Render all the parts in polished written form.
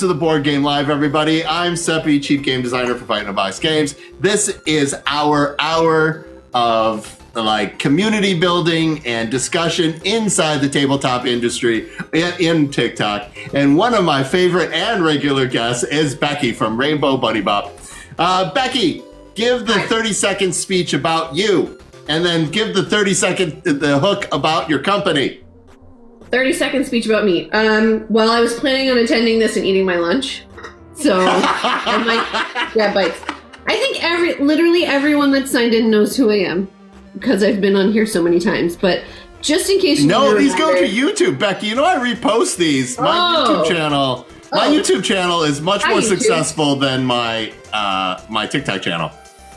to the Board Game Live, everybody. I'm Seppy, Chief Game Designer for Fight in a Box Games. This is our hour of community building and discussion inside the tabletop industry in TikTok. And one of my favorite and regular guests is Becky from Rainbow Bunny Bop. Becky, give the 30-second speech about you, and then give the 30-second the hook about your company. 30-second speech about me. Well, I was planning on attending this and eating my lunch, so I might grab bites. I think literally everyone that signed in knows who I am because I've been on here so many times. But just in case you these go to YouTube, Becky. You know I repost these. My YouTube channel. My YouTube channel is much more successful than my my TikTok channel.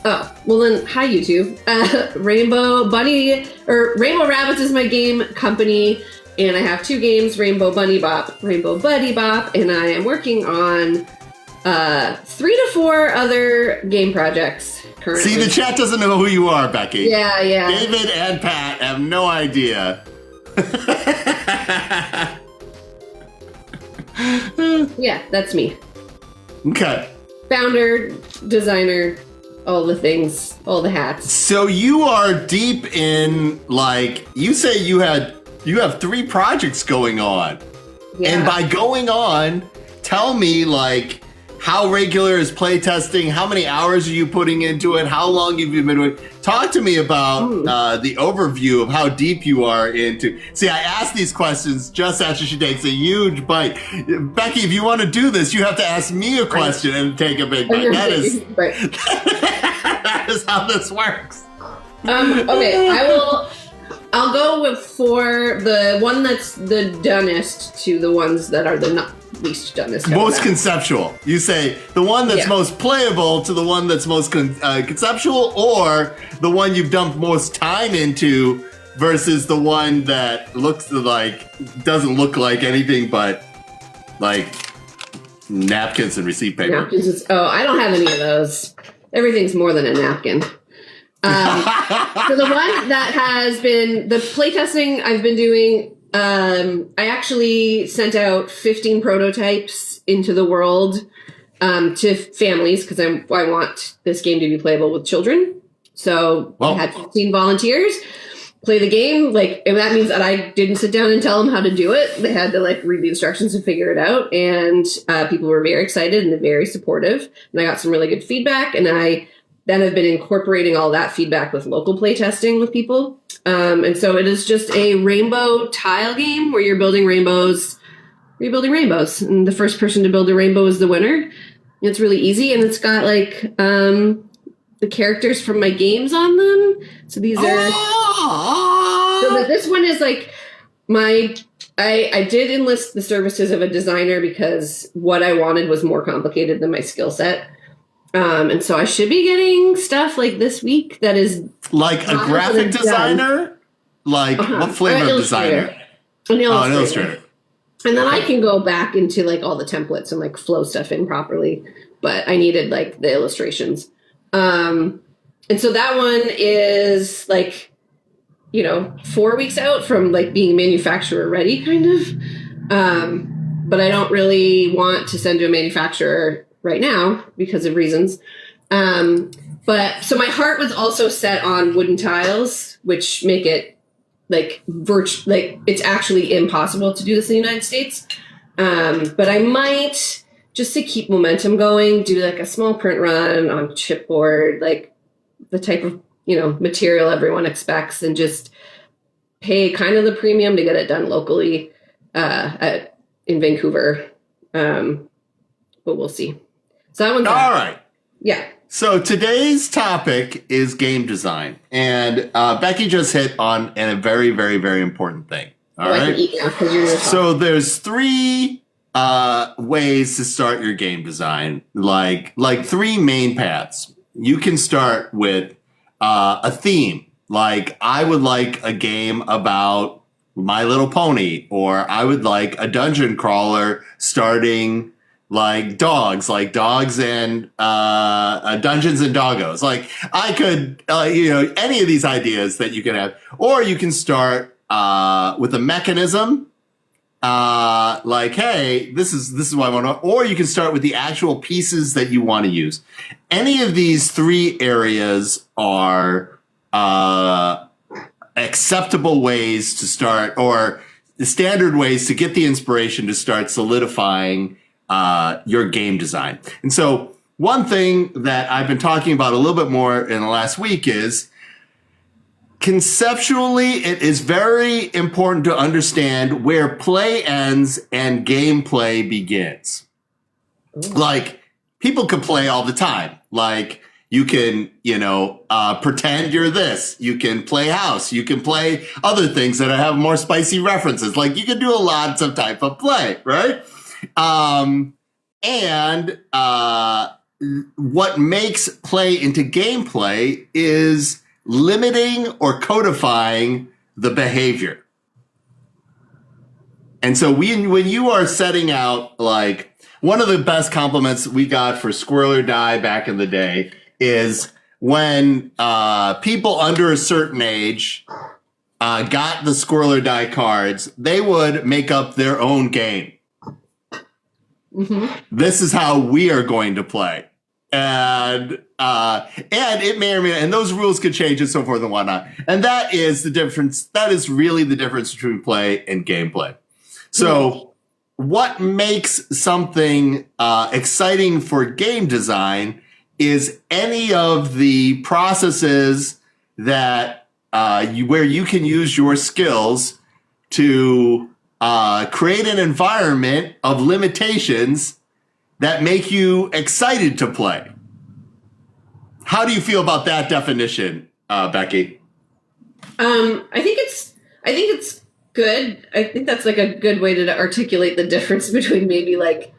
Oh, well then, hi YouTube. Rainbow Rabbits is my game company. And I have 2 games, Rainbow Bunny Bop, Rainbow Bunny Bop, and I am working on 3 to 4 other game projects currently. See, the chat doesn't know who you are, Becky. Yeah. David and Pat have no idea. Yeah, that's me. Okay. Founder, designer, all the things, all the hats. So you are deep in, you say you have 3 projects going on. Yeah. And by going on, tell me how regular is playtesting? How many hours are you putting into it? How long have you been doing it? Talk to me about the overview of how deep you are into. See, I asked these questions just after she takes a huge bite. Becky, if you want to do this, you have to ask me a question and take a big bite. That is how this works. Okay, I'll go with 4, the one that's the donest to the ones that are the not least donest. Most conceptual. You say the one that's most playable to the one that's most conceptual, or the one you've dumped most time into versus the one that doesn't look like anything but napkins and receipt paper. I don't have any of those. Everything's more than a napkin. So the one that has been the playtesting I've been doing, I actually sent out 15 prototypes into the world to families because I want this game to be playable with children. So I had 15 volunteers play the game. And that means that I didn't sit down and tell them how to do it. They had to read the instructions and figure it out. And people were very excited and very supportive. And I got some really good feedback. And then I've been incorporating all that feedback with local playtesting with people. And so it is just a rainbow tile game where you're building rainbows. You're building rainbows. And the first person to build a rainbow is the winner. It's really easy. And it's got the characters from my games on them. So these are... So this one is I did enlist the services of a designer because what I wanted was more complicated than my skill set. And so I should be getting stuff this week that is a graphic designer, what flavor of designer? An illustrator. And then I can go back into all the templates and flow stuff in properly. But I needed the illustrations. And so that one is 4 weeks out from being manufacturer ready kind of. But I don't really want to send to a manufacturer right now because of reasons. But so my heart was also set on wooden tiles, which make it it's actually impossible to do this in the United States. But I might, just to keep momentum going, do a small print run on chipboard, the type of, material everyone expects, and just pay kind of the premium to get it done locally in Vancouver. But we'll see. So that one's all right. Yeah. So today's topic is game design, and Becky just hit on a very, very, very important thing. All right. I can eat now so there's 3 ways to start your game design, 3 main paths. You can start with a theme, I would like a game about My Little Pony, or I would like a dungeon crawler starting dogs and Dungeons and Doggos. I could, any of these ideas that you can have, or you can start with a mechanism like, hey, this is what I want to, or you can start with the actual pieces that you want to use. Any of these three areas are acceptable ways to start, or the standard ways to get the inspiration to start solidifying your game design. And so one thing that I've been talking about a little bit more in the last week is conceptually, it is very important to understand where play ends and gameplay begins. Like, people can play all the time. Like, you can, pretend you're this. You can play house. You can play other things that have more spicy references. Like, you can do lots of type of play, right? And what makes play into gameplay is limiting or codifying the behavior. And so when you are setting out, like, one of the best compliments we got for Squirrel or Die back in the day is when people under a certain age got the Squirrel or Die cards, they would make up their own game. Mm-hmm. This is how we are going to play. And it may or may not, and those rules could change and so forth and whatnot. And that is the difference. That is really the difference between play and gameplay. So what makes something exciting for game design is any of the processes that where you can use your skills to create an environment of limitations that make you excited to play. How do you feel about that definition, Becky? I think it's good. I think that's like a good way to articulate the difference between maybe like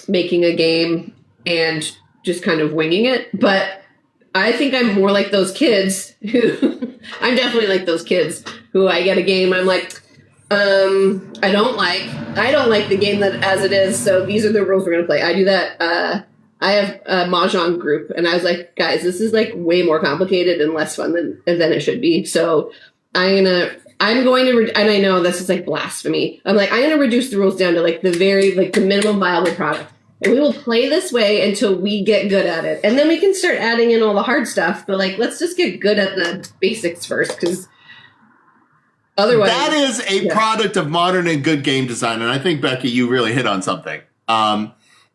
making a game and just kind of winging it. But I think I'm more like those kids who I'm definitely like those kids who I get a game. I'm like, I don't like the game that as it is. So these are the rules we're going to play. I do that. I have a Mahjong group and I was like, guys, this is like way more complicated and less fun than it should be. So I'm going to, and I know this is like blasphemy. I'm going to reduce the rules down to like the minimum viable product. And we will play this way until we get good at it. And then we can start adding in all the hard stuff. But like, let's just get good at the basics first. Because otherwise, that is a product of modern and good game design. And I think, Becky, you really hit on something.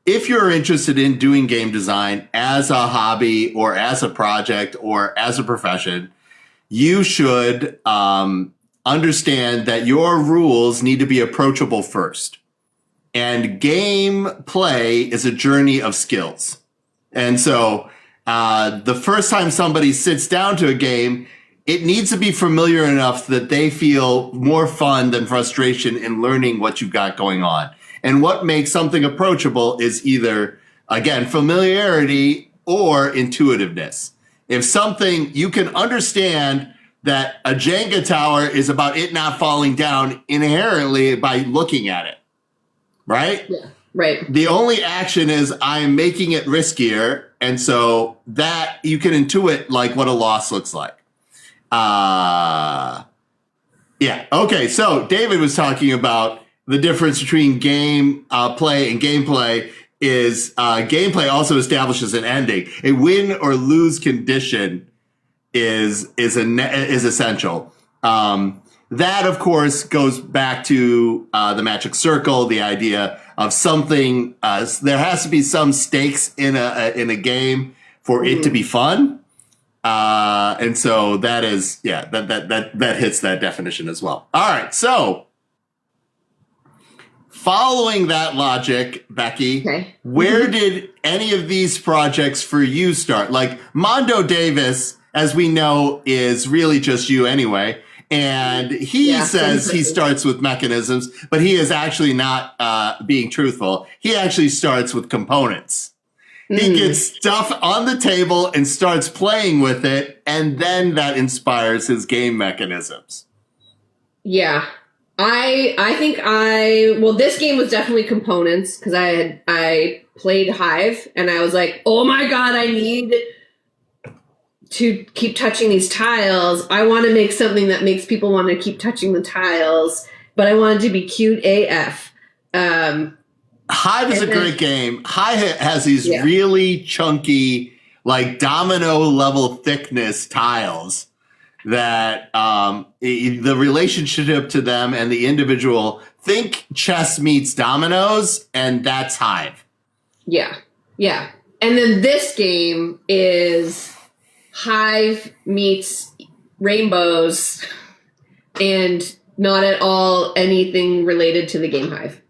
If you're interested in doing game design as a hobby or as a project or as a profession, you should understand that your rules need to be approachable first. And game play is a journey of skills. And so the first time somebody sits down to a game, it needs to be familiar enough that they feel more fun than frustration in learning what you've got going on. And what makes something approachable is either, again, familiarity or intuitiveness. If something, you can understand that a Jenga tower is about it not falling down inherently by looking at it, right? Yeah, right. The only action is I'm making it riskier. And so that you can intuit like what a loss looks like. Yeah. Okay. So David was talking about the difference between game play and gameplay is gameplay also establishes an ending. A win or lose condition is essential. That, of course, goes back to the magic circle, the idea of something. There has to be some stakes in a game for it to be fun. And so that is, that hits that definition as well. All right. So following that logic, Becky, where did any of these projects for you start? Like Mondo Davis, as we know, is really just you anyway. And he says he starts with mechanisms, but he is actually not being truthful. He actually starts with components. He gets stuff on the table and starts playing with it, and then that inspires his game mechanisms. Yeah. I think this game was definitely components because I played Hive and I was like, oh my God, I need to keep touching these tiles. I want to make something that makes people want to keep touching the tiles. but I wanted to be cute AF. Hive is a great game. Hive has these really chunky, like domino level thickness tiles that the relationship to them and the individual, think chess meets dominoes, and that's Hive. Yeah. Yeah. And then this game is Hive meets rainbows and not at all anything related to the game Hive.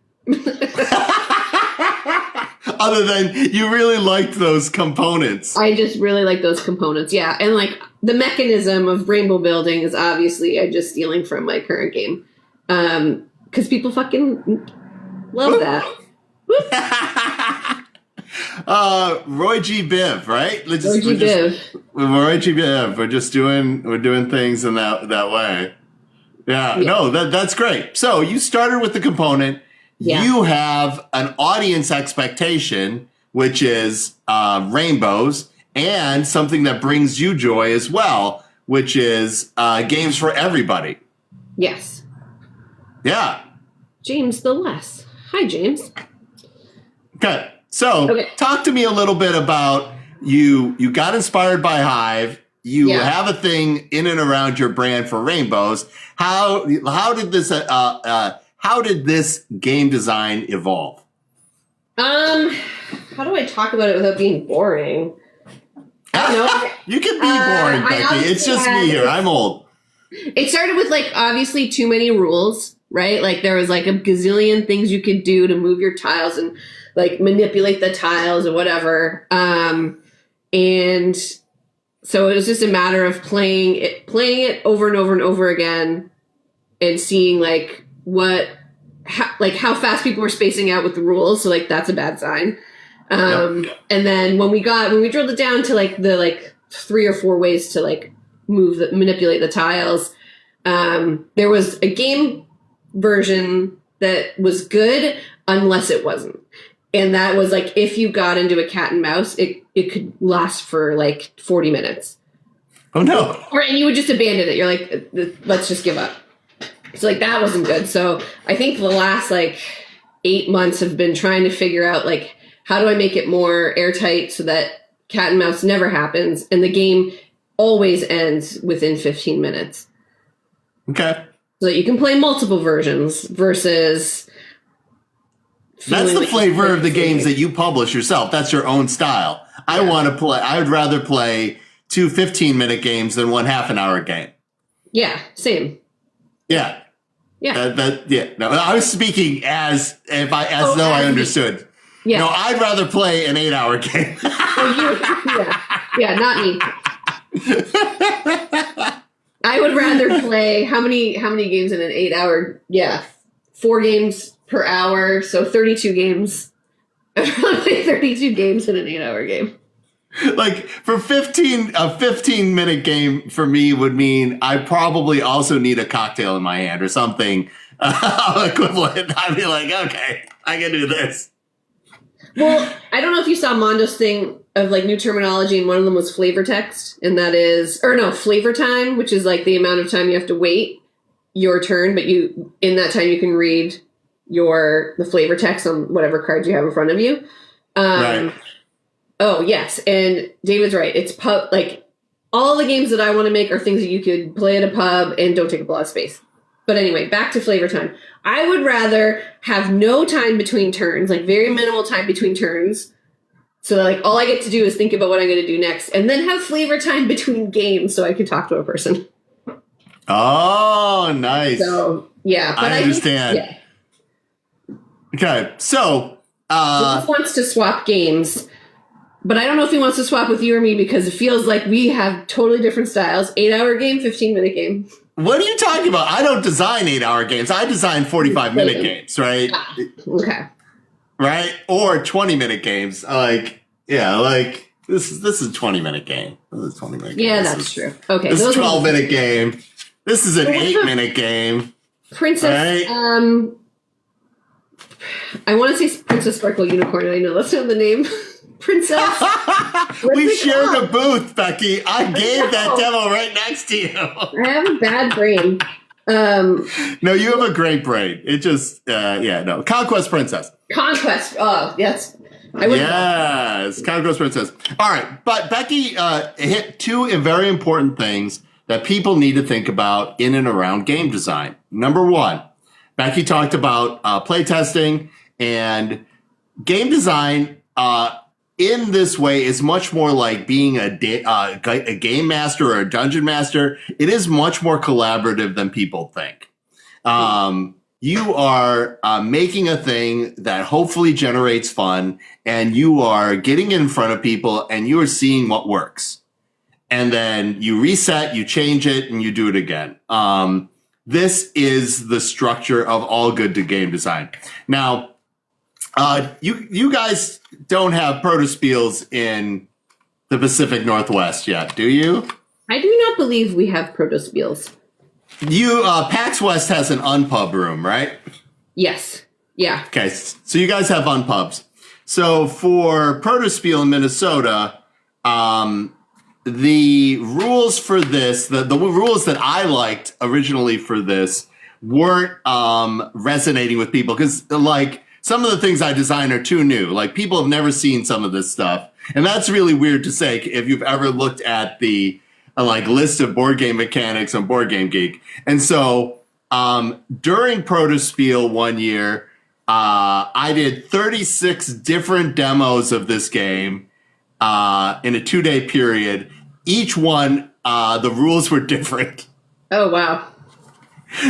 Other than you really liked those components. I just really like those components, yeah. And like the mechanism of rainbow building is obviously just stealing from my current game. Because people fucking love that. Roy G. Biv, right? Roy G. Biv. We're doing things in that way. Yeah. No, that's great. So you started with the component. Yeah. You have an audience expectation, which is rainbows, and something that brings you joy as well, which is games for everybody. Yes. Yeah. James the Less. Hi, James. Okay. So talk to me a little bit about you got inspired by Hive. You have a thing in and around your brand for rainbows. How did this game design evolve? How do I talk about it without being boring? I don't know. You can be boring, Becky. It's just me here. I'm old. It started with like obviously too many rules, right? Like there was like a gazillion things you could do to move your tiles and like manipulate the tiles or whatever. And so it was just a matter of playing it over and over and over again and seeing like how fast people were spacing out with the rules. So like that's a bad sign. And then when we drilled it down to like the 3 or 4 ways to like manipulate the tiles, there was a game version that was good unless it wasn't. And that was like, if you got into a cat and mouse, it could last for like 40 minutes. Oh no. And you would just abandon it. You're like, let's just give up. So like that wasn't good. So I think the last like 8 months have been trying to figure out like, how do I make it more airtight so that cat and mouse never happens and the game always ends within 15 minutes. Okay. So that you can play multiple versions versus... That's the flavor of the games that you publish yourself. That's your own style. I would rather play 2 15-minute games than 1 half-an-hour game. Yeah, same. Yeah. Yeah. No, I was speaking as though I understood. Yeah. No, I'd rather play an 8-hour game. Not me. I would rather play how many games in an 8-hour? Yeah, 4 games per hour, so 32 games. I'd rather play 32 games in an 8-hour game. Like a 15-minute game for me would mean I probably also need a cocktail in my hand or something equivalent. I'd be like, okay, I can do this. Well, I don't know if you saw Mondo's thing of like new terminology, and one of them was flavor text, and that is, flavor time, which is like the amount of time you have to wait your turn, but in that time you can read the flavor text on whatever cards you have in front of you. Right. Oh yes, and David's right. It's like all the games that I want to make are things that you could play at a pub and don't take up a lot of space. But anyway, back to flavor time. I would rather have no time between turns, like very minimal time between turns. So that, like, all I get to do is think about what I'm going to do next, and then have flavor time between games so I can talk to a person. Oh, nice. So, yeah. But I understand. Okay, so... He wants to swap games, but I don't know if he wants to swap with you or me because it feels like we have totally different styles. 8-hour game, 15-minute game. What are you talking about? I don't design 8-hour games. I design 45-minute games, right? Okay. Right? Or 20-minute games. This is a 20-minute game. This is a 20-minute game. Yeah, that's true. Okay. This is a 12-minute game. This is an 8-minute game. Princess, right? I want to say Princess Sparkle Unicorn. I know that's not the name. Princess. We shared a booth, Becky. I gave that demo right next to you. I have a bad brain. No, you have a great brain. It just, Conquest Princess. Conquest. Oh, yes. Yes, Conquest Princess. All right, but Becky hit two very important things that people need to think about in and around game design. Number one, Becky talked about playtesting, and game design in this way is much more like being a game master or a dungeon master. It is much more collaborative than people think. You are making a thing that hopefully generates fun, and you are getting in front of people and you are seeing what works. And then you reset, you change it, and you do it again. This is the structure of all good game design. Now, you guys don't have protospiels in the Pacific Northwest yet, do you? I do not believe we have protospiels. PAX West has an unpub room, right? Yes. Yeah. Okay, so you guys have unpubs. So for protospiel in Minnesota, the rules for this, the rules that I liked originally for this weren't resonating with people because, like, some of the things I design are too new. Like, people have never seen some of this stuff. And that's really weird to say if you've ever looked at the list of board game mechanics on Board Game Geek. And so during Protospiel one year, I did 36 different demos of this game in a 2-day period. Each one, the rules were different. Oh, wow.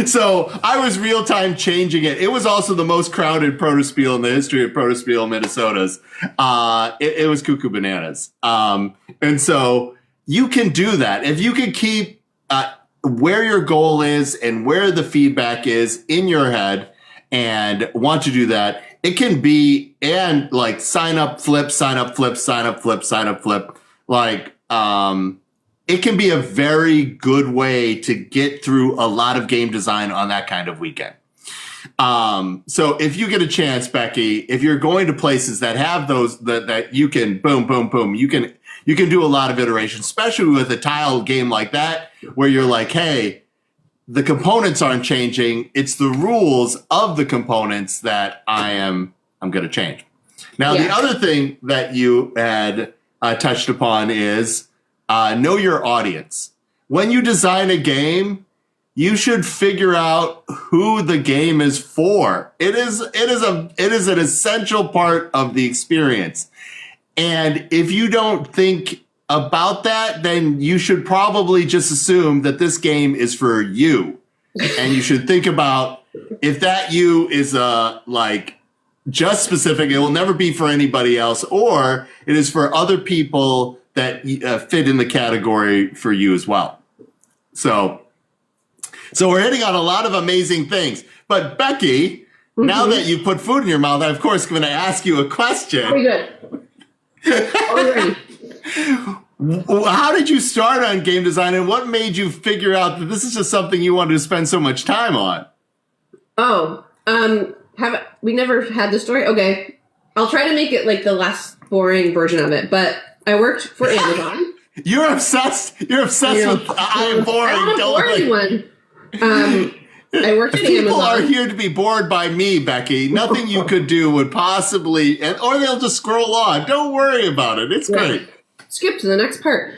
So I was real time changing it. It was also the most crowded Protospiel in the history of Protospiel Minnesota's. It was cuckoo bananas. And so you can do that. If you can keep where your goal is and where the feedback is in your head and want to do that, it can be, and like sign up, flip, sign up, flip, sign up, flip, sign up, flip. Like, it can be a very good way to get through a lot of game design on that kind of weekend. So if you get a chance, Becky, if you're going to places that have those, that you can boom, boom, boom, you can do a lot of iterations, especially with a tile game like that, where you're like, hey, the components aren't changing. It's the rules of the components that I'm going to change. Now, The other thing that you had touched upon is know your audience. When you design a game, you should figure out who the game is for. It is an essential part of the experience. And if you don't think about that, then you should probably just assume that this game is for you. And you should think about if that you is just specific, it will never be for anybody else, or it is for other people that fit in the category for you as well. So we're hitting on a lot of amazing things. But Becky, now that you put food in your mouth, I'm of course going to ask you a question. Very good. Already. How did you start on game design, and what made you figure out that this is just something you wanted to spend so much time on? Oh, we never had the story? Okay. I'll try to make it like the less boring version of it, but I worked for Amazon. You're obsessed with I am boring. I don't bore anyone. I worked at Amazon. People are here to be bored by me, Becky. Nothing you could do would possibly, or they'll just scroll on. Don't worry about it. It's great. Skip to the next part.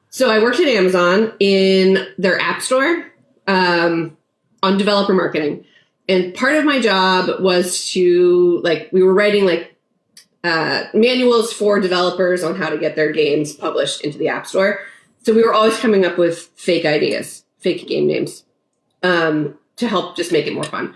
So I worked at Amazon in their app store on developer marketing. And part of my job was to, we were writing, manuals for developers on how to get their games published into the app store. So we were always coming up with fake ideas, fake game names, to help just make it more fun.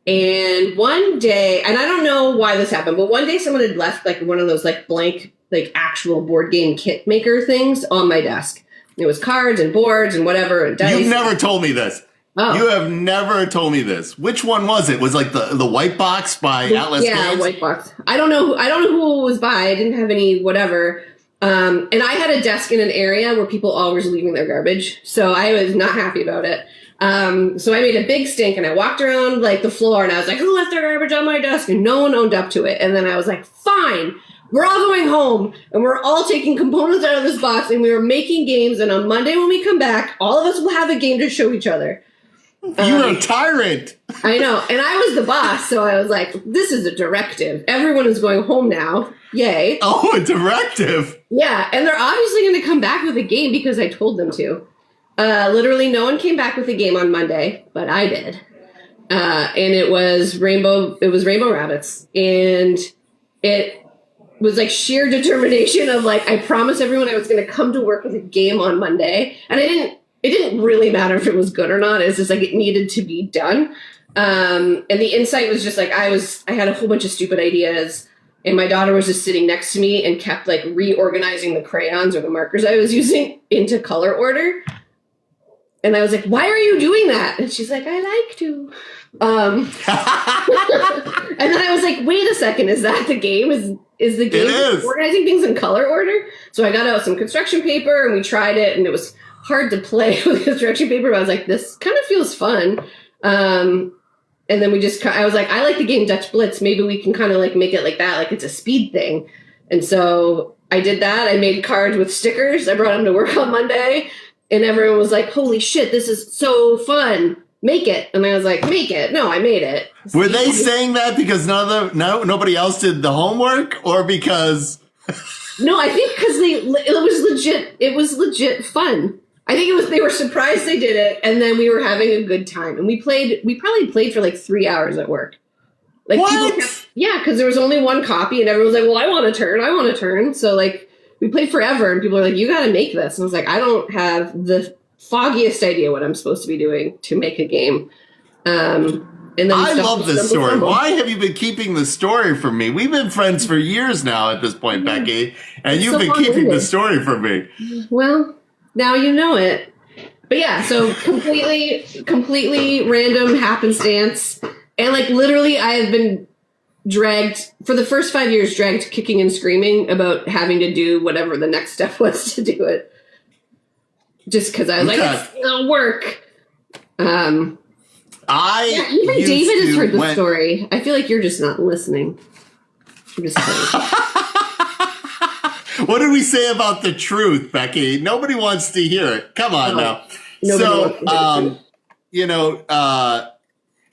And one day, and I don't know why this happened, but one day someone had left one of those blank, actual board game kit maker things on my desk. It was cards and boards and whatever and dice. You've never told me this. Oh. You have never told me this. Which one was it? Was the white box by Atlas Games? Yeah, white box. I don't know who it was by. I didn't have any whatever. And I had a desk in an area where people always were leaving their garbage, so I was not happy about it. So I made a big stink, and I walked around the floor, and I was like, "Who left their garbage on my desk?" And no one owned up to it. And then I was like, "Fine, we're all going home, and we're all taking components out of this box, and we were making games. And on Monday when we come back, all of us will have a game to show each other." You were a tyrant. I know. And I was the boss, so I was like, this is a directive. Everyone is going home now. Yay. Oh, a directive. Yeah, and they're obviously going to come back with a game because I told them to. Literally, no one came back with a game on Monday, but I did. And it was Rainbow Rabbits. And it was like sheer determination of like, I promised everyone I was going to come to work with a game on Monday. And it didn't really matter if it was good or not. It's just like it needed to be done. And the insight was just like, I had a whole bunch of stupid ideas. And my daughter was just sitting next to me and kept like reorganizing the crayons or the markers I was using into color order. And I was like, why are you doing that? And she's like, I like to. And then I was like, wait a second, is that the game? Is the game organizing things in color order? So I got out some construction paper and we tried it, and it was hard to play with construction paper, but I was like, this kind of feels fun. And then I was like, I like the game Dutch Blitz. Maybe we can kind of like make it like that, like it's a speed thing. And so I did that. I made cards with stickers. I brought them to work on Monday, and everyone was like, holy shit, this is so fun. Make it. And I was like, make it. No, I made it. Were they saying that because nobody else did the homework, or because? No, I think because it was legit fun. I think they were surprised they did it, and then we were having a good time. And we probably played for like 3 hours at work. Like, what? Because there was only one copy, and everyone was like, well, I want a turn. So like, we played forever, and people are like, you got to make this. And I was like, I don't have the foggiest idea what I'm supposed to be doing to make a game. And then I love this story. Why have you been keeping the story from me? We've been friends for years now at this point, Becky, and you've been keeping the story from me. Well, now you know it. But yeah, so completely random happenstance. And like literally I have been dragged for the first 5 years, kicking and screaming about having to do whatever the next step was to do it. Just because I was like, it'll work. Even David has heard the story. I feel like you're just not listening. I'm just kidding. What did we say about the truth, Becky? Nobody wants to hear it. Come on now.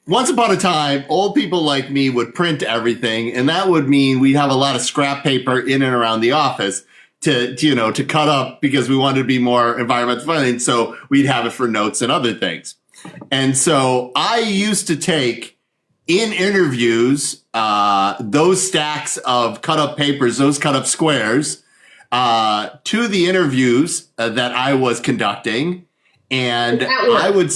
Once upon a time, old people like me would print everything, and that would mean we'd have a lot of scrap paper in and around the office to cut up because we wanted to be more environmentally friendly. And so we'd have it for notes and other things. And so I used to take in interviews, those stacks of cut up papers, those cut up squares, to the interviews that I was conducting. And I would,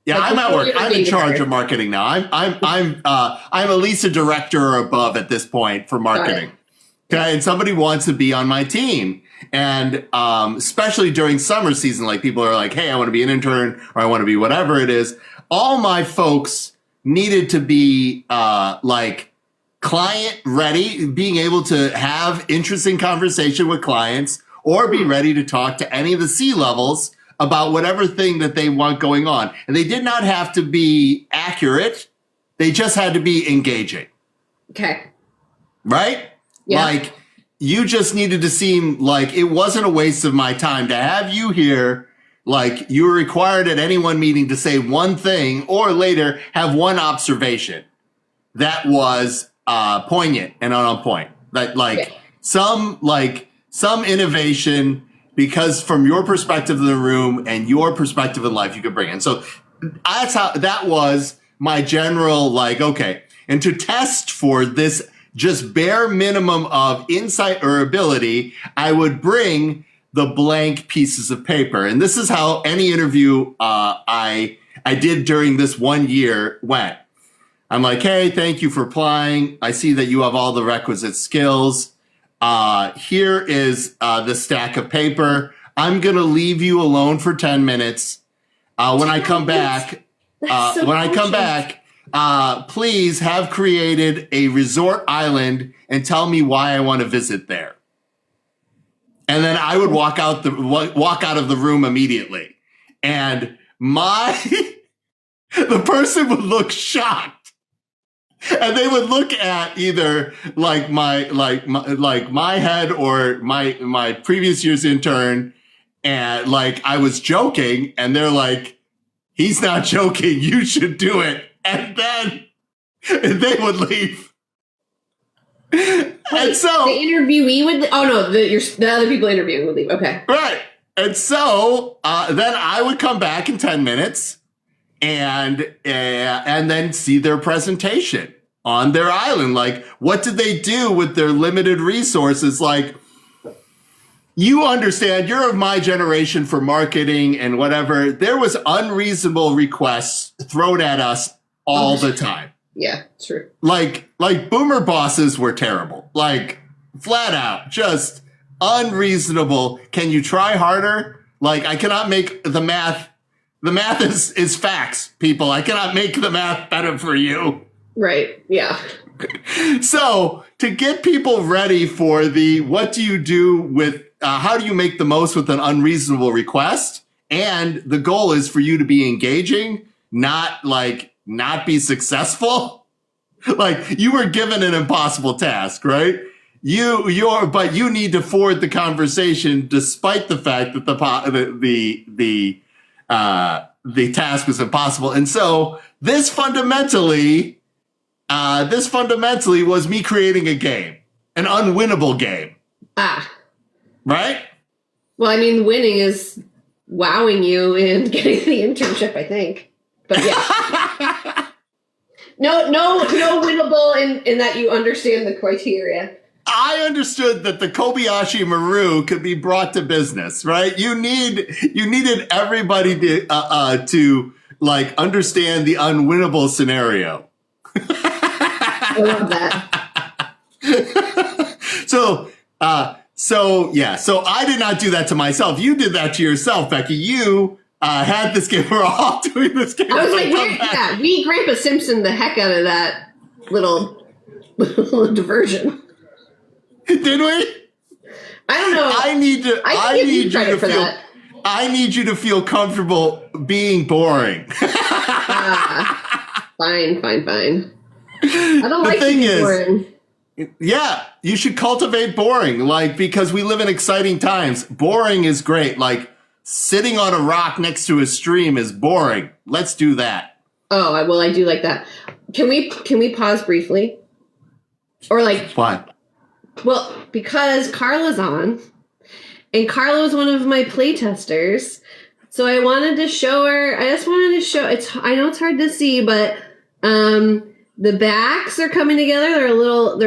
I'm at work. I'm in charge of marketing now. I'm at least a director or above at this point for marketing. Okay. And somebody wants to be on my team. And especially during summer season, like people are like, hey, I want to be an intern, or I want to be whatever it is. All my folks needed to be like client ready, being able to have interesting conversation with clients, or be ready to talk to any of the C-levels about whatever thing that they want going on. And they did not have to be accurate. They just had to be engaging. Okay. Right? Yeah. Like, you just needed to seem like it wasn't a waste of my time to have you here. Like, you were required at any one meeting to say one thing, or later have one observation that was poignant and on point. Some innovation, because from your perspective in the room and your perspective in life, you could bring in. So that was my general, like, okay. And to test for this just bare minimum of insight or ability, I would bring the blank pieces of paper. And this is how any interview I did during this 1 year went. I'm like, hey, thank you for applying. I see that you have all the requisite skills. Here is the stack of paper. I'm going to leave you alone for 10 minutes. When I come back, please have created a resort island and tell me why I want to visit there. And then I would walk out of the room immediately. And the person would look shocked. And they would look at either like my head or my previous year's intern, and like I was joking, and they're like, he's not joking. You should do it. And then they would leave. And so the interviewee would, the other people interviewing would leave. Okay. Right. And so then I would come back in 10 minutes and then see their presentation on their island. Like, what did they do with their limited resources? Like, you understand, you're of my generation for marketing and whatever. There was unreasonable requests thrown at us all the time. Yeah, true. Like boomer bosses were terrible. Like, flat out, just unreasonable. Can you try harder? Like, I cannot make the math. The math is facts, people. I cannot make the math better for you. Right. Yeah. So to get people ready for what do you do with, how do you make the most with an unreasonable request? And the goal is for you to be engaging, not be successful. Like, you were given an impossible task, right? But you need to forward the conversation despite the fact that the task was impossible. And so this fundamentally was me creating a game, an unwinnable game. Right? Well, I mean, winning is wowing you and getting the internship, I think. But yeah. No winnable in that you understand the criteria. I understood that the Kobayashi Maru could be brought to business, right? You needed everybody to like understand the unwinnable scenario. I love that. So I did not do that to myself. You did that to yourself, Becky. You had this game. We're all doing this game. I was like, we Grandpa Simpson the heck out of that little diversion. Did we? I don't know. I need you to feel comfortable being boring. Fine. I don't like being boring. Yeah, you should cultivate boring, because we live in exciting times. Boring is great. Like, sitting on a rock next to a stream is boring. Let's do that. Oh, well, I do like that. Can we pause briefly? Or what? Well, because Carla's on, and Carla was one of my playtesters, so I wanted to show her. I just wanted to show. I know it's hard to see, but the backs are coming together. They're a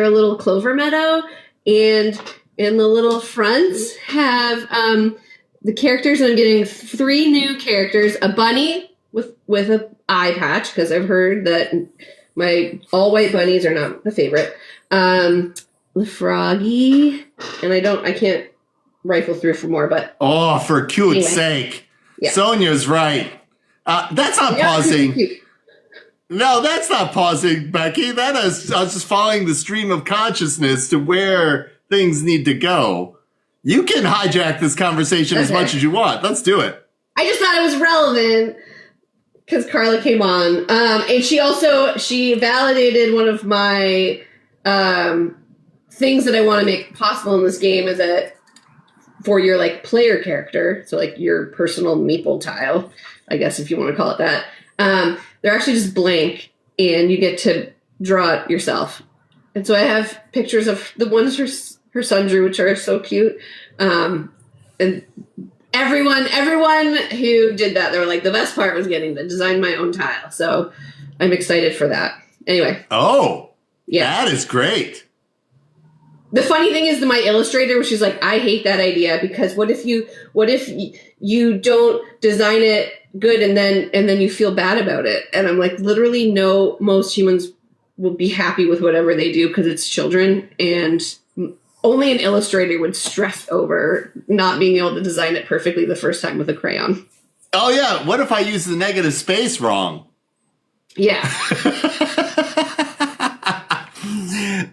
little clover meadow, and the little fronts have the characters. I'm getting 3 new characters: a bunny with an eye patch, because I've heard that my all white bunnies are not the favorite. The froggy, and I can't rifle through for more, but for cute's sake, yeah. Sonia's right. That's not pausing. No, that's not pausing, Becky. That is us just following the stream of consciousness to where things need to go. You can hijack this conversation as much as you want. Let's do it. I just thought it was relevant because Carla came on, and she validated one of my things that I want to make possible in this game is that for your player character, so your personal meeple tile, I guess if you want to call it that, they're actually just blank and you get to draw it yourself. And so I have pictures of the ones her son drew, which are so cute. And everyone who did that, they were like, the best part was getting to design my own tile. So I'm excited for that. Anyway. Oh, yeah, that is great. The funny thing is that my illustrator, she's like, I hate that idea because what if you don't design it good and then you feel bad about it? And I'm like, literally no, most humans will be happy with whatever they do because it's children, and only an illustrator would stress over not being able to design it perfectly the first time with a crayon. Oh yeah, what if I use the negative space wrong? Yeah.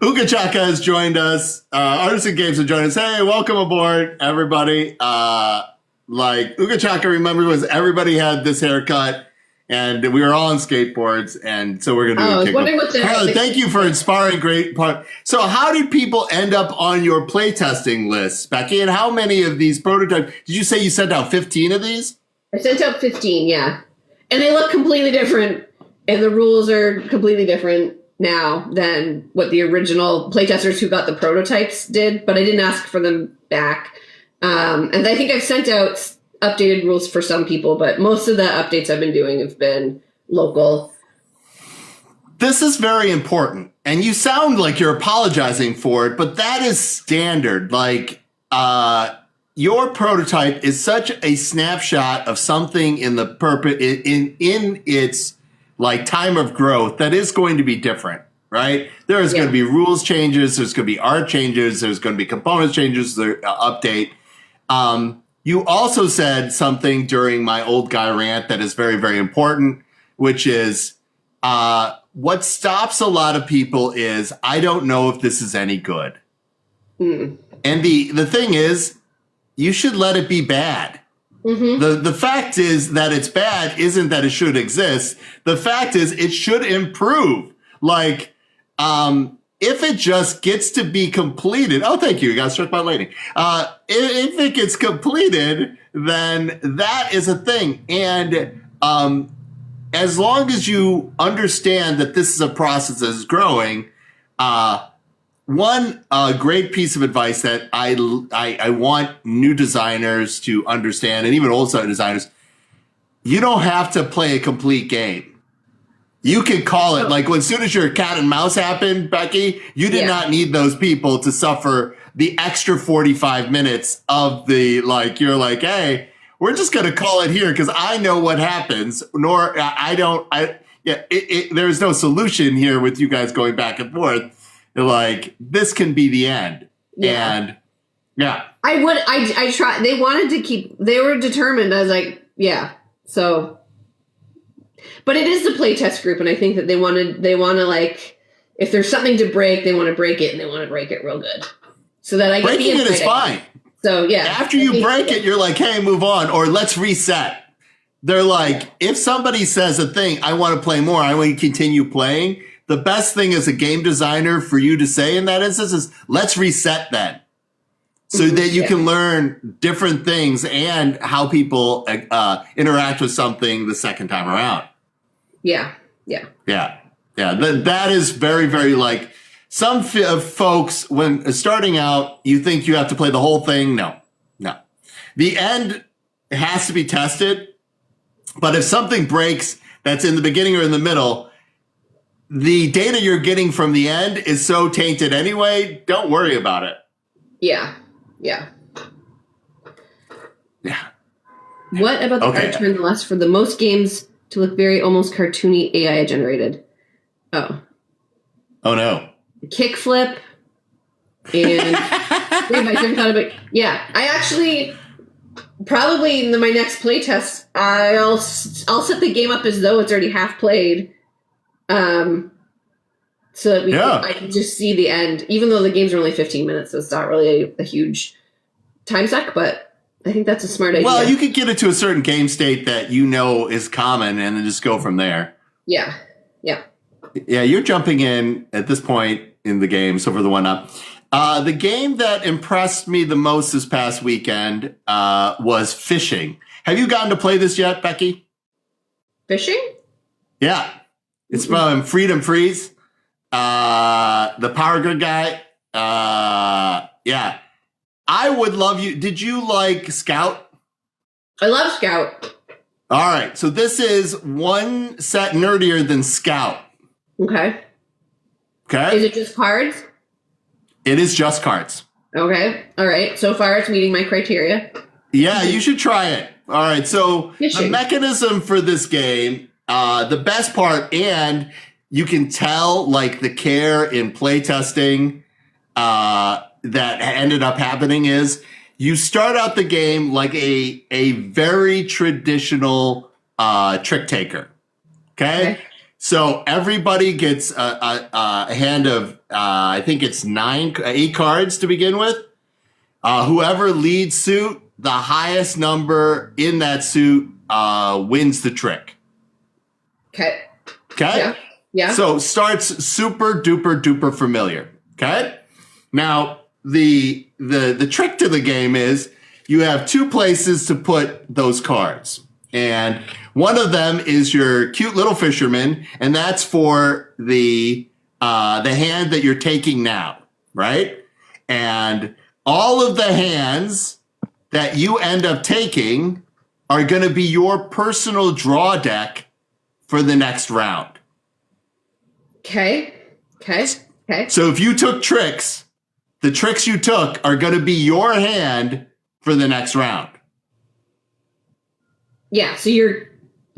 Uga Chaka has joined us. Artisan Games have joined us. Hey, welcome aboard, everybody. Uga Chaka, remember, everybody had this haircut, and we were all on skateboards, and so we're going to do a kick. Carla, thank you for inspiring great part. So how did people end up on your playtesting list, Becky? And how many of these prototypes? Did you say you sent out 15 of these? I sent out 15, yeah. And they look completely different, and the rules are completely different now than what the original playtesters who got the prototypes did, but I didn't ask for them back. And I think I've sent out updated rules for some people, but most of the updates I've been doing have been local. This is very important, and you sound like you're apologizing for it, but that is standard. Like, your prototype is such a snapshot of something in the in its like time of growth that is going to be different, right? There is going to be rules changes, there's going to be art changes, there's going to be components changes, update. You also said something during my old guy rant that is very, very important, which is what stops a lot of people is, I don't know if this is any good. And the thing is, you should let it be bad. The fact is that it's bad isn't that it should exist. The fact is it should improve. Like, if it just gets to be completed, oh, thank you, you got struck by lightning. If it gets completed, then that is a thing. And as long as you understand that this is a process that is growing, one great piece of advice that I want new designers to understand, and even old designers, you don't have to play a complete game. You can call it, like, as soon as your cat and mouse happened, Becky, you did not need those people to suffer the extra 45 minutes of the, like, you're like, hey, we're just going to call it here because I know what happens. There's no solution here with you guys going back and forth. Like, this can be the end. And I tried. They wanted to they were determined. I was like, so, but it is the playtest group. And I think that they want to, like, if there's something to break, they want to break it, and they want to break it real good so that I get breaking it is fine. So after you break it, you're like, hey, move on, or let's reset. They're like, if somebody says a thing, I want to play more, I want to continue playing. The best thing as a game designer for you to say in that instance is, let's reset then. So that you can learn different things and how people interact with something the second time around. Yeah. That is very, very, like, some folks, when starting out, you think you have to play the whole thing. No. The end has to be tested. But if something breaks that's in the beginning or in the middle, the data you're getting from the end is so tainted anyway, don't worry about it. Yeah. What about the art trend less for the most games to look very almost cartoony AI generated? Oh no. Kickflip and I actually probably in my next playtest I'll set the game up as though it's already half played. So that I can just see the end, even though the games are only 15 minutes, so it's not really a huge time suck, but I think that's a smart idea. Well, you could get it to a certain game state that you know is common and then just go from there. Yeah, you're jumping in at this point in the game, so for the one up. The game that impressed me the most this past weekend was fishing. Have you gotten to play this yet, Becky? Fishing? Yeah. It's from Freedom Freeze, the Power Grid guy. I would love you. Did you like Scout? I love Scout. All right. So this is one set nerdier than Scout. Okay. Is it just cards? It is just cards. Okay. All right. So far, it's meeting my criteria. Yeah, you should try it. All right. So the mechanism for this game, the best part, and you can tell, like, the care in playtesting that ended up happening is you start out the game like a very traditional trick taker. Okay? So everybody gets a hand of, I think it's 8 cards to begin with. Whoever leads suit, the highest number in that suit wins the trick. Okay? Yeah. So starts super duper duper familiar. Okay? Now, the trick to the game is you have 2 places to put those cards. And One of them is your cute little fisherman, and that's for the hand that you're taking now, right? And all of the hands that you end up taking are going to be your personal draw deck for the next round. Okay. So if you took tricks, the tricks you took are going to be your hand for the next round. Yeah, so you're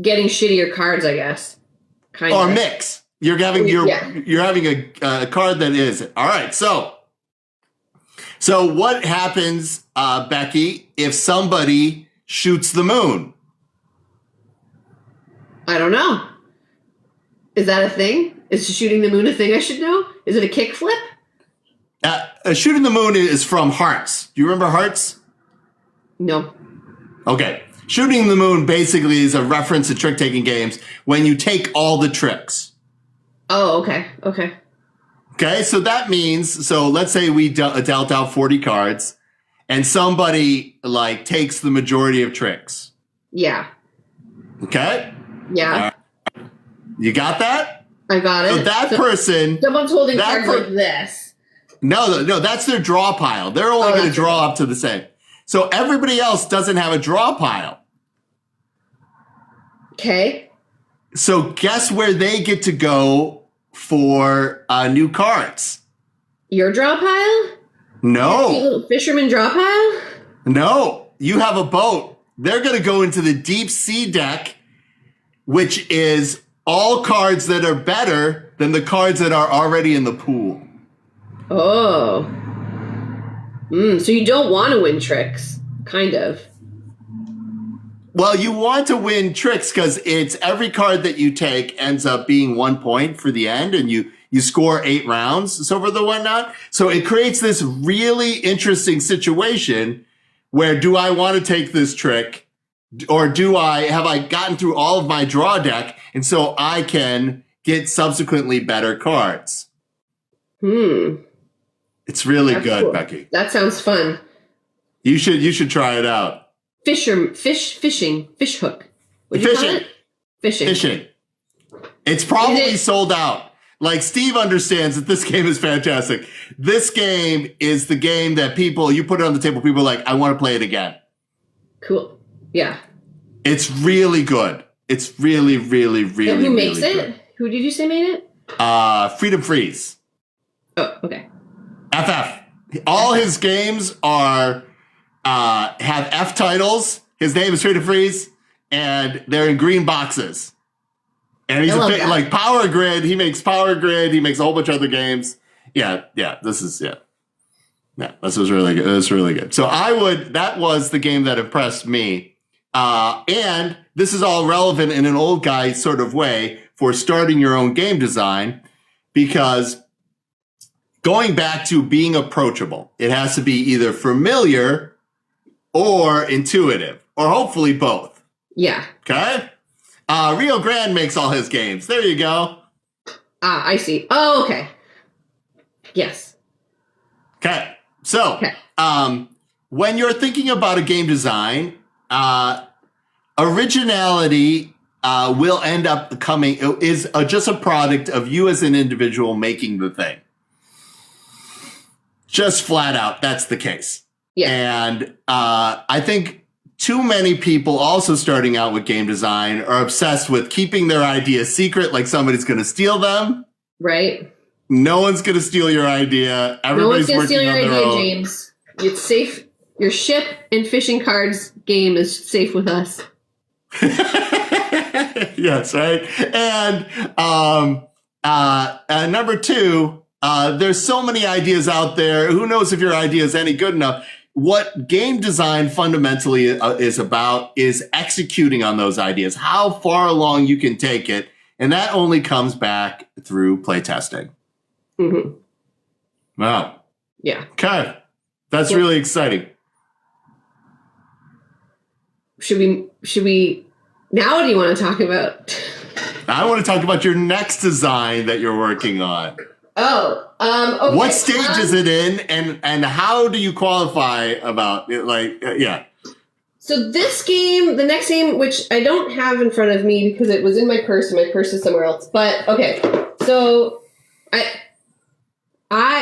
getting shittier cards, I guess. Kind of. Or mix. You're having you're having a card that is. All right, so what happens, Becky, if somebody shoots the moon? I don't know. Is that a thing? Is shooting the moon a thing I should know? Is it a kickflip? Shooting the moon is from Hearts. Do you remember Hearts? No. Okay. Shooting the moon basically is a reference to trick-taking games when you take all the tricks. Oh, okay. Okay, so that means, let's say we dealt out 40 cards and somebody takes the majority of tricks. Yeah. Okay? Yeah. You got that? I got it. So that person... Someone's holding cards like this. No, that's their draw pile. They're only going to draw up to the same. So everybody else doesn't have a draw pile. Okay. So guess where they get to go for new cards? Your draw pile? No. Your little fisherman draw pile? No. You have a boat. They're going to go into the deep sea deck, which is all cards that are better than the cards that are already in the pool. Oh. So you don't want to win tricks, kind of. Well, you want to win tricks because it's every card that you take ends up being 1 point for the end, and you score 8 rounds, so for the whatnot. So it creates this really interesting situation where do I want to take this trick, or have I gotten through all of my draw deck, and so I can get subsequently better cards. It's really good, cool. Becky. That sounds fun. You should try it out. Fish hook. What'd you call it? Fishing. It's probably sold out. Steve understands that this game is fantastic. This game is the game that you put it on the table, people are like, I want to play it again. Cool. Yeah. It's really good. It's really, really, really, and who makes really it? Good. Who did you say made it? Freedom Freeze. Oh, okay. FF. All his games have F titles. His name is Freedom Freeze, and they're in green boxes. And he's like Power Grid. He makes Power Grid. He makes a whole bunch of other games. Yeah. This was really good. It was really good. So that was the game that impressed me. And this is all relevant in an old guy sort of way for starting your own game design, because going back to being approachable, it has to be either familiar or intuitive, or hopefully both. Yeah. Okay? Rio Grande makes all his games. There you go. I see. Oh, okay. Yes. Okay. So, when you're thinking about a game design, originality will end up is just a product of you as an individual making the thing. Just flat out, that's the case. Yeah. And I think too many people also starting out with game design are obsessed with keeping their ideas secret, like somebody's going to steal them. Right. No one's going to steal your idea. Everybody's no one's working steal your on their idea, own. James. It's safe. Your ship and fishing cards game is safe with us. Yes, right. And number 2, there's so many ideas out there. Who knows if your idea is any good enough? What game design fundamentally is about is executing on those ideas, how far along you can take it. And that only comes back through playtesting. Mm-hmm. Wow. Yeah. Okay. That's really exciting. Should we now what do you want to talk about? I want to talk about your next design that you're working on. Oh, okay. What stage is it in, and how do you qualify about it? So this game, the next game, which I don't have in front of me because it was in my purse, and my purse is somewhere else. But okay, so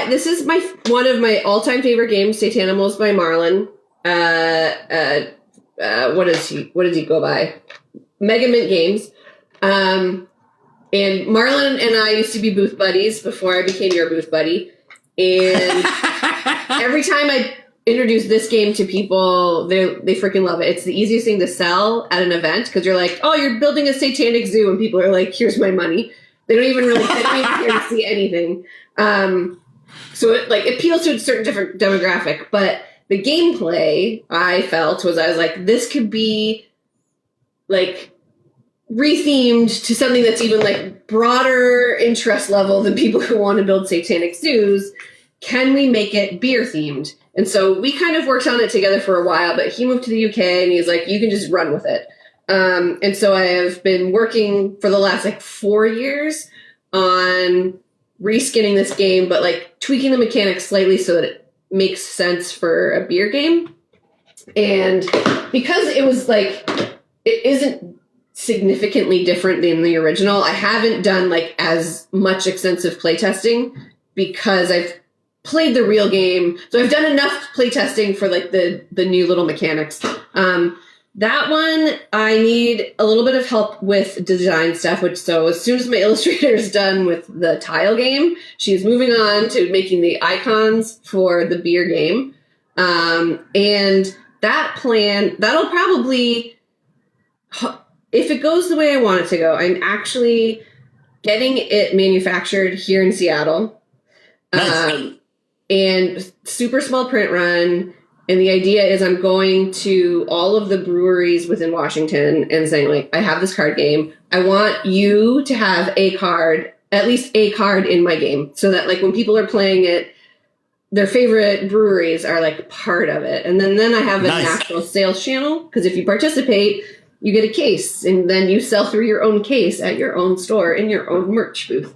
this is one of my all-time favorite games, Satanimals by Marlon. What does he go by? Mega Mint Games. And Marlon and I used to be booth buddies before I became your booth buddy. And every time I introduce this game to people, they freaking love it. It's the easiest thing to sell at an event because you're like, oh, you're building a satanic zoo, and people are like, here's my money. They don't even really get me here to see anything. So it appeals to a certain different demographic, but the gameplay I felt was I was like, this could be like rethemed to something that's even like broader interest level than people who want to build satanic zoos. Can we make it beer themed? And so we kind of worked on it together for a while, but he moved to the UK and he's like, you can just run with it. And so I have been working for the last 4 years on reskinning this game, but tweaking the mechanics slightly so that it makes sense for a beer game. And because it was it isn't significantly different than the original, I haven't done as much extensive playtesting because I've played the real game. So I've done enough playtesting for the new little mechanics. That one, I need a little bit of help with design stuff, so as soon as my illustrator is done with the tile game, she's moving on to making the icons for the beer game. And that plan, that'll probably, if it goes the way I want it to go, I'm actually getting it manufactured here in Seattle. Nice. And super small print run. And the idea is I'm going to all of the breweries within Washington and saying, I have this card game. I want you to have a card, at least a card in my game. So that when people are playing it, their favorite breweries are part of it. And then I have an actual sales channel. Because if you participate, you get a case. And then you sell through your own case at your own store in your own merch booth.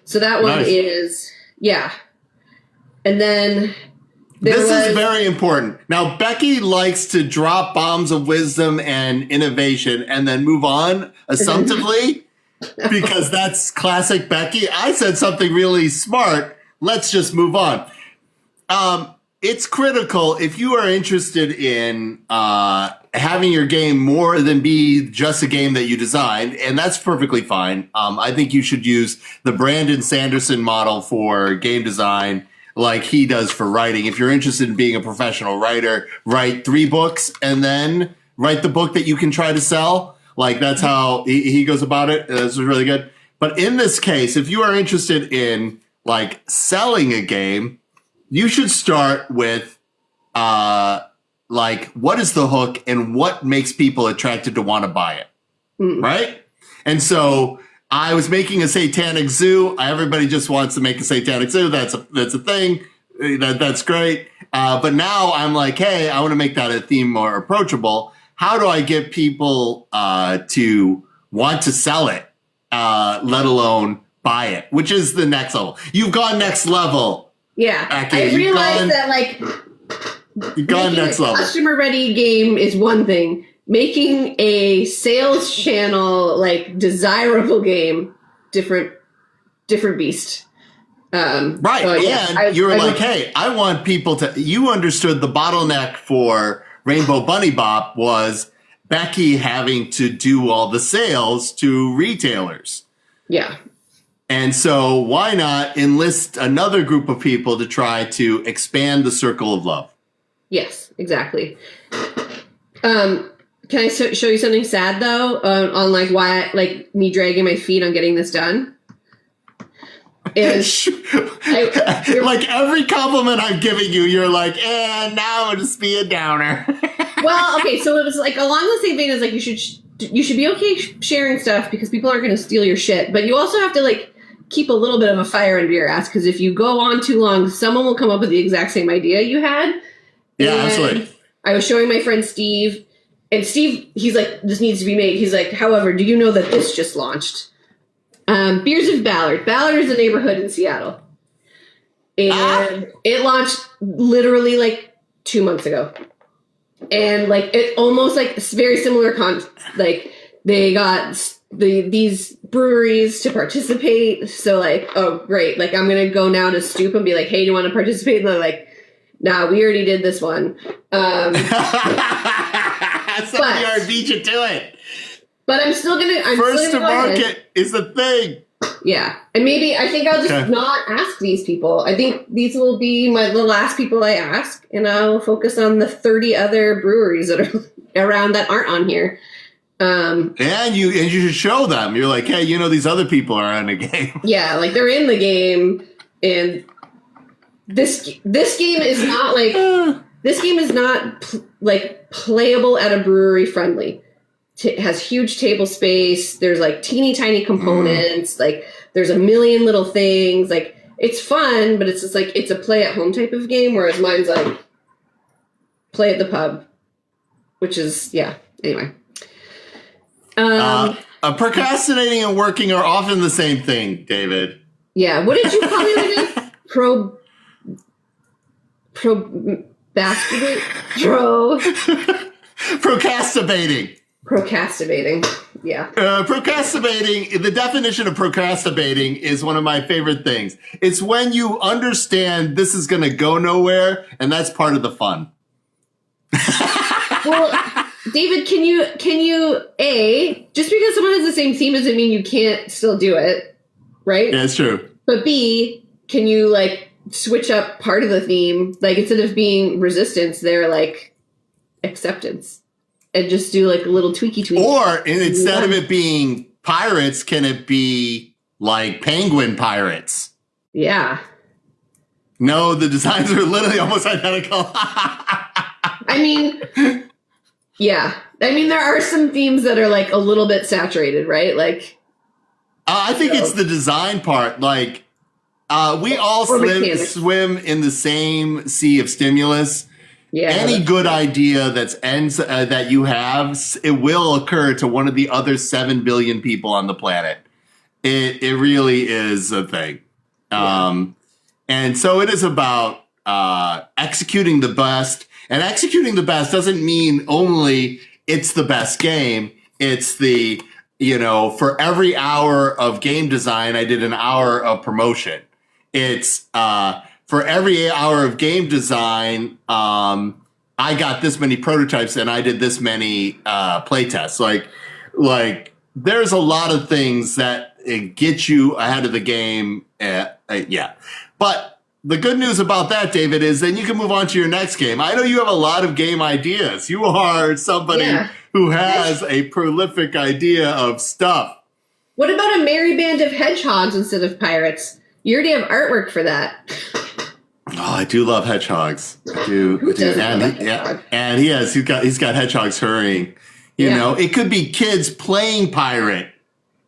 So that one is, yeah. And then... This is very important. Now, Becky likes to drop bombs of wisdom and innovation and then move on assumptively because that's classic Becky. I said something really smart. Let's just move on. It's critical if you are interested in having your game more than be just a game that you designed, and that's perfectly fine. I think you should use the Brandon Sanderson model for game design like he does for writing. If you're interested in being a professional writer, write 3 books and then write the book that you can try to sell. That's how he goes about it. This is really good. But in this case, if you are interested in selling a game, you should start with what is the hook and what makes people attracted to want to buy it, right? And so I was making a satanic zoo. Everybody just wants to make a satanic zoo. That's a thing. That's great. But now I'm hey, I want to make that a theme more approachable. How do I get people to want to sell it, let alone buy it, which is the next level. You've gone next level. Yeah. Becky. I realized that you've gone next level. Customer ready game is one thing. Making a sales channel desirable game, different beast. Right. So, yeah, and you were hey, I want people to, you understood the bottleneck for Rainbow Bunny Bop was Becky having to do all the sales to retailers. Yeah. And so why not enlist another group of people to try to expand the circle of love? Yes, exactly. Can I show you something sad though on why me dragging my feet on getting this done? Is every compliment I'm giving you, you're now I'm just be a downer. Well, okay, so it was along the same vein as you should be okay sharing stuff because people aren't going to steal your shit, but you also have to keep a little bit of a fire under your ass because if you go on too long, someone will come up with the exact same idea you had. Yeah, absolutely. I was showing my friend Steve. And Steve, he's this needs to be made. He's however, do you know that this just launched? Beers of Ballard. Ballard is a neighborhood in Seattle. And it launched literally 2 months ago. And like it almost like very similar like they got these breweries to participate. So like, oh great, like I'm gonna go now to Stoop and be like, hey, do you want to participate? And they're like, nah, we already did this one. Somebody already beat you to it. But I'm still gonna first to market is the thing. Yeah, and maybe I think I'll just not ask these people. I think these will be the last people I ask, and I'll focus on the 30 other breweries that are around that aren't on here. And you should show them. You're like, hey, these other people are in the game. Yeah, like they're in the game, and this game is not like playable at a brewery friendly. It has huge table space. There's like teeny tiny components. Like there's a million little things. Like it's fun, but it's just like it's a play at home type of game. Whereas mine's like play at the pub, which is anyway. Procrastinating and working are often the same thing, David. Yeah. What did you call it again? Procrastinating. Procrastinating. Yeah. Procrastinating. The definition of procrastinating is one of my favorite things. It's when you understand this is going to go nowhere, and that's part of the fun. Well, David, can you just because someone has the same theme doesn't mean you can't still do it, right? Yeah, it's true. But B, can you like switch up part of the theme? Like instead of being resistance, they're like acceptance. And just do like a little tweaky tweak. Or instead of it being pirates, can it be like penguin pirates? Yeah. No, the designs are literally almost identical. I mean, yeah. I mean, there are some themes that are like a little bit saturated, right? Like, I think it's the design part. Like, we all swim in the same sea of stimulus. Yeah, any good idea that you have, it will occur to one of the other 7 billion people on the planet. It really is a thing. Yeah. And so it is about executing the best. And executing the best doesn't mean only it's the best game. It's for every hour of game design, I did an hour of promotion. It's for every hour of game design, I got this many prototypes and I did this many playtests. Like there's a lot of things that get you ahead of the game. Yeah. But the good news about that, David, is then you can move on to your next game. I know you have a lot of game ideas. You are somebody who has a prolific idea of stuff. What about a merry band of hedgehogs instead of pirates? You already have artwork for that. Oh, I do love hedgehogs. I do. And he's got hedgehogs hurrying. You know, it could be kids playing pirate,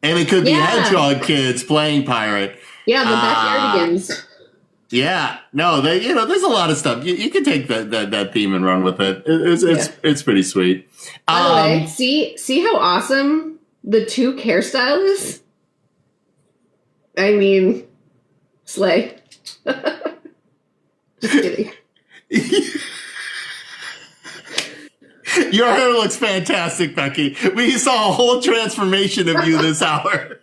and it could be hedgehog kids playing pirate. Yeah, the backyardigans. Yeah, no, there's a lot of stuff. You can take that theme and run with it. It's pretty sweet. By the way, see how awesome the Toque hairstyle is? I mean, slay. Just kidding. Your hair looks fantastic, Becky. We saw a whole transformation of you this hour.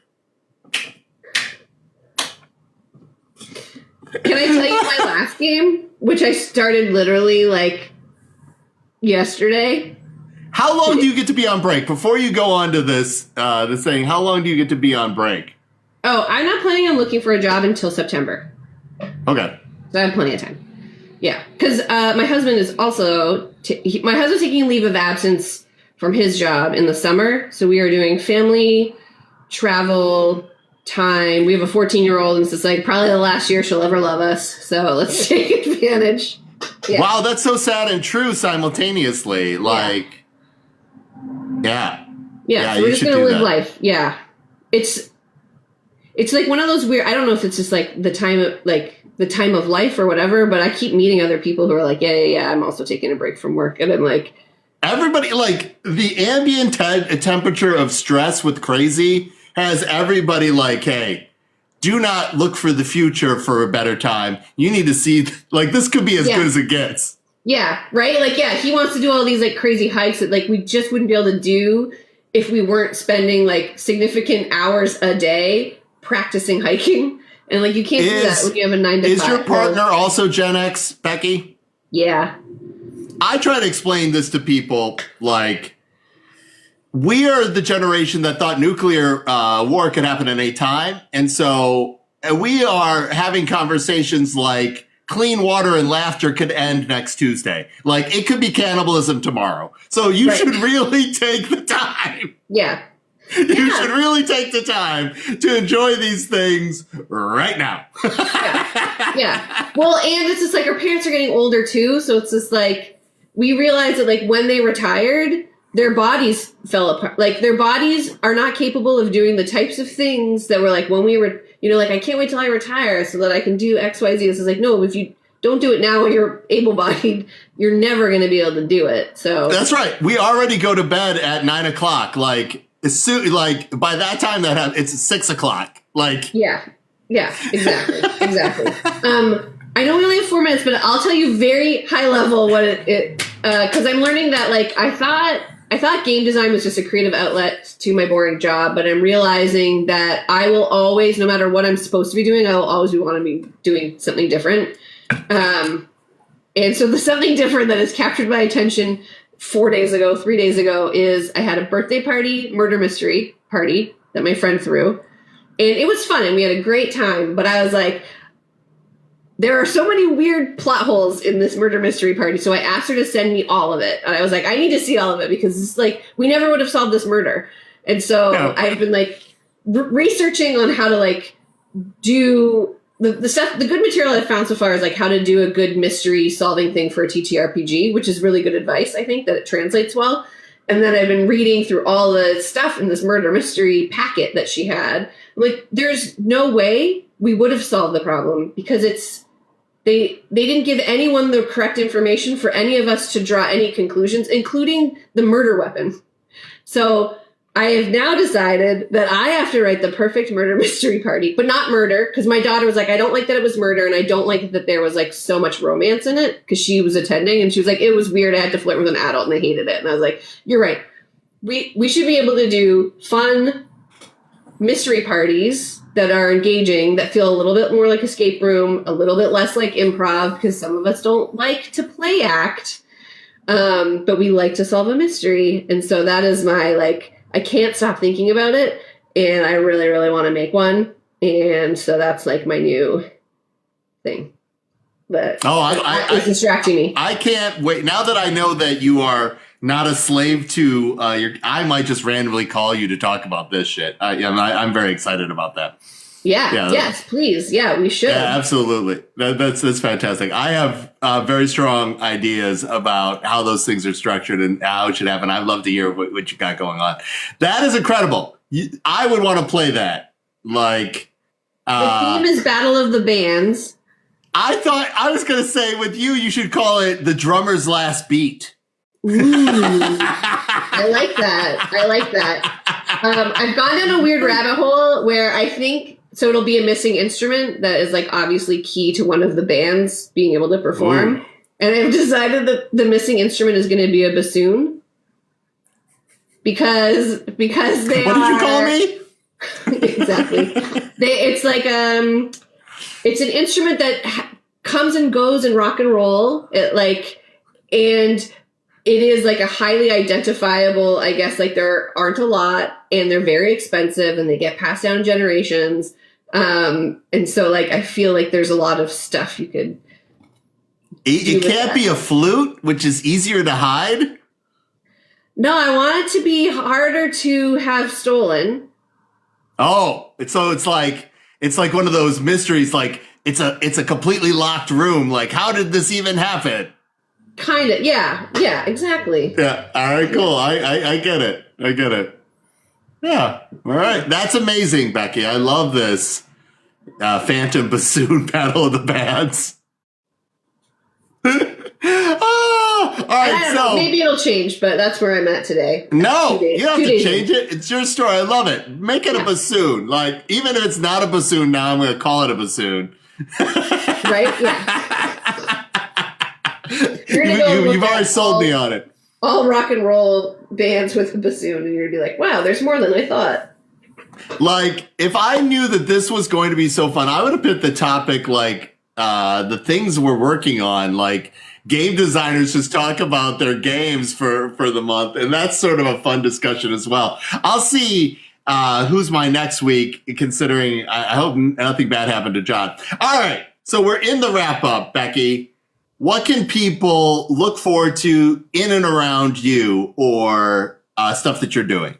Can I tell you my last game, which I started literally like yesterday? How long do you get to be on break? Before you go on to this thing, how long do you get to be on break? Oh, I'm not planning on looking for a job until September. Okay. So I have plenty of time. Yeah, because my husband is also my husband's taking leave of absence from his job in the summer, so we are doing family travel time. We have a 14-year-old, and it's like probably the last year she'll ever love us. So let's take advantage. Yeah. Wow, that's so sad and true simultaneously. Like, yeah, so we're just gonna live life. Yeah, it's like one of those weird. I don't know if it's just like the time of life or whatever, but I keep meeting other people who are like, yeah, I'm also taking a break from work. And I'm like, everybody, like the ambient temperature of stress with crazy has everybody like, hey, do not look for the future for a better time. You need to see, like, this could be as good as it gets. Yeah, right? Like, yeah, he wants to do all these like crazy hikes that like we just wouldn't be able to do if we weren't spending like significant hours a day practicing hiking. And like you can't do that when you have a 9 to 5. Is your partner also Gen X, Becky? Yeah. I try to explain this to people like we are the generation that thought nuclear war could happen at any time. And so we are having conversations like clean water and laughter could end next Tuesday. Like it could be cannibalism tomorrow. So you should really take the time. Yeah. You should really take the time to enjoy these things right now. Yeah. Well, and it's just like our parents are getting older too. So it's just like we realized that like when they retired, their bodies fell apart. Like their bodies are not capable of doing the types of things that were like when we were, like I can't wait till I retire so that I can do X, Y, Z. This is like, no, if you don't do it now when you're able-bodied, you're never going to be able to do it. So that's right. We already go to bed at 9 o'clock. Like, by that time it's 6 o'clock. Like, yeah, exactly. I know we only have 4 minutes, but I'll tell you very high level what it because I'm learning that like I thought game design was just a creative outlet to my boring job, but I'm realizing that I will always, no matter what I'm supposed to be doing, I will always want to be doing something different. And so the something different that has captured my attention 3 days ago is I had a birthday party, murder mystery party that my friend threw. And it was fun and we had a great time. But I was like, there are so many weird plot holes in this murder mystery party. So I asked her to send me all of it. And I was like, I need to see all of it because it's like, we never would have solved this murder. And so I've been like researching on how to like do the stuff. The good material I've found so far is like how to do a good mystery solving thing for a TTRPG, which is really good advice. I think that it translates well. And then I've been reading through all the stuff in this murder mystery packet that she had. Like, there's no way we would have solved the problem because they didn't give anyone the correct information for any of us to draw any conclusions, including the murder weapon. So I have now decided that I have to write the perfect murder mystery party, but not murder, because my daughter was like, I don't like that it was murder, and I don't like that there was like so much romance in it, because she was attending, and she was like, it was weird, I had to flirt with an adult, and I hated it. And I was like, you're right. We should be able to do fun mystery parties that are engaging, that feel a little bit more like escape room, a little bit less like improv, because some of us don't like to play act, but we like to solve a mystery. And so that is my, like, I can't stop thinking about it, and I really, really want to make one. And so that's like my new thing. But it's distracting me. I can't wait. Now that I know that you are not a slave to I might just randomly call you to talk about this shit. I'm very excited about that. Yeah. Yes, please. Yeah, we should. Yeah, absolutely. That's fantastic. I have very strong ideas about how those things are structured and how it should happen. I'd love to hear what you got going on. That is incredible. I would want to play that. Like, the theme is Battle of the Bands. I thought I was going to say with you should call it The Drummer's Last Beat. Ooh, I like that. I've gone down a weird rabbit hole where I think, so it'll be a missing instrument that is like obviously key to one of the bands being able to perform. Ooh. And I've decided that the missing instrument is going to be a bassoon. Because they What did you call me? Exactly. It's like, it's an instrument that comes and goes in rock and roll. And it is like a highly identifiable, I guess, like there aren't a lot and they're very expensive and they get passed down generations. And so like, I feel like there's a lot of stuff you could. It can't be a flute, which is easier to hide. No, I want it to be harder to have stolen. Oh, so it's like one of those mysteries. Like it's a completely locked room. Like, how did this even happen? Kind of, yeah, exactly. Yeah, all right, cool. I get it. Yeah, all right. That's amazing, Becky. I love this Phantom Bassoon Battle of the Bands. All right, so maybe it'll change, but that's where I'm at today. No, you don't have to change it. It's your story. I love it. Make it a bassoon. Like, even if it's not a bassoon now, I'm going to call it a bassoon. Right? Yeah. You've already sold me on it. All rock and roll bands with a bassoon, and you're gonna be like, wow, there's more than I thought. Like, if I knew that this was going to be so fun, I would have picked the topic like the things we're working on, like game designers just talk about their games for the month, and that's sort of a fun discussion as well. I'll see who's my next week, considering I hope nothing bad happened to John. All right, so we're in the wrap up, Becky. What can people look forward to in and around you, or stuff that you're doing?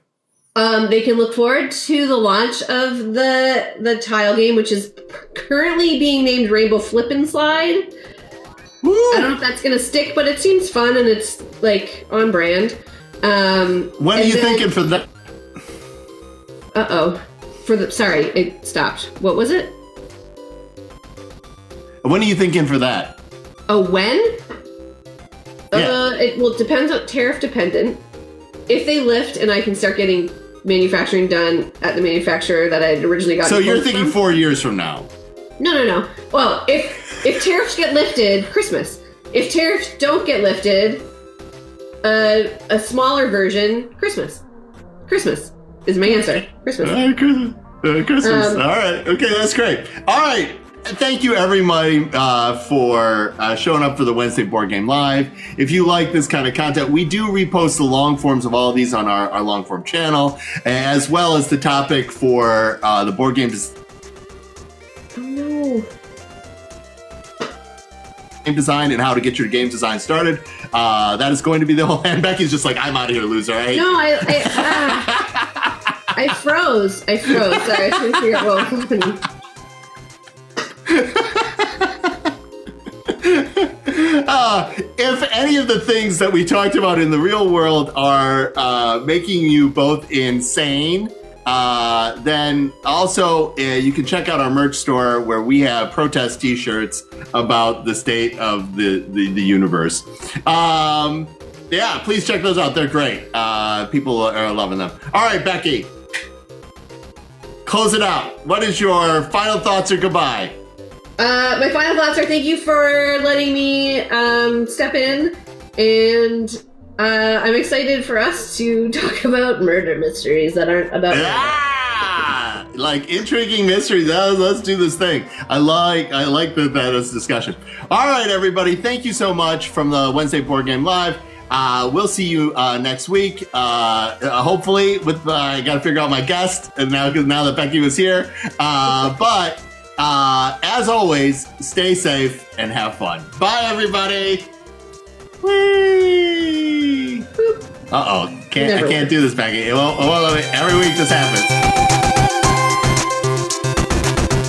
They can look forward to the launch of the tile game, which is currently being named Rainbow Flip and Slide. Woo! I don't know if that's going to stick, but it seems fun and it's like on brand. When are you thinking for that? Sorry, it stopped. What was it? When are you thinking for that? Oh, when? Yeah. It depends on tariff dependent. If they lift and I can start getting manufacturing done at the manufacturer that I had originally got. So you're thinking 4 years from now? No. Well, if tariffs get lifted, Christmas. If tariffs don't get lifted, a smaller version, Christmas. Christmas is my answer. Christmas. Christmas. All right. Okay, that's great. All right. Thank you, everybody, for showing up for the Wednesday Board Game Live. If you like this kind of content, we do repost the long forms of all of these on our long form channel, as well as the topic for the board game design and how to get your game design started. That is going to be the whole. And Becky's just like, I'm out of here, loser. Right? No, I froze. Sorry, I couldn't figure out what was happening. If any of the things that we talked about in the real world are making you both insane, then also you can check out our merch store where we have protest t-shirts about the state of the universe. Yeah, please check those out. They're great. People are loving them. All right, Becky, close it out. What is your final thoughts or goodbye? My final thoughts are thank you for letting me step in, and I'm excited for us to talk about murder mysteries that aren't about like intriguing mysteries. Let's do this thing. I like that as discussion. All right, everybody, thank you so much from the Wednesday Board Game Live. We'll see you next week. Hopefully, with I got to figure out my guest, and now that Becky was here, but. As always, stay safe and have fun. Bye, everybody. Whee! I can't do this, Becky. Every week this happens.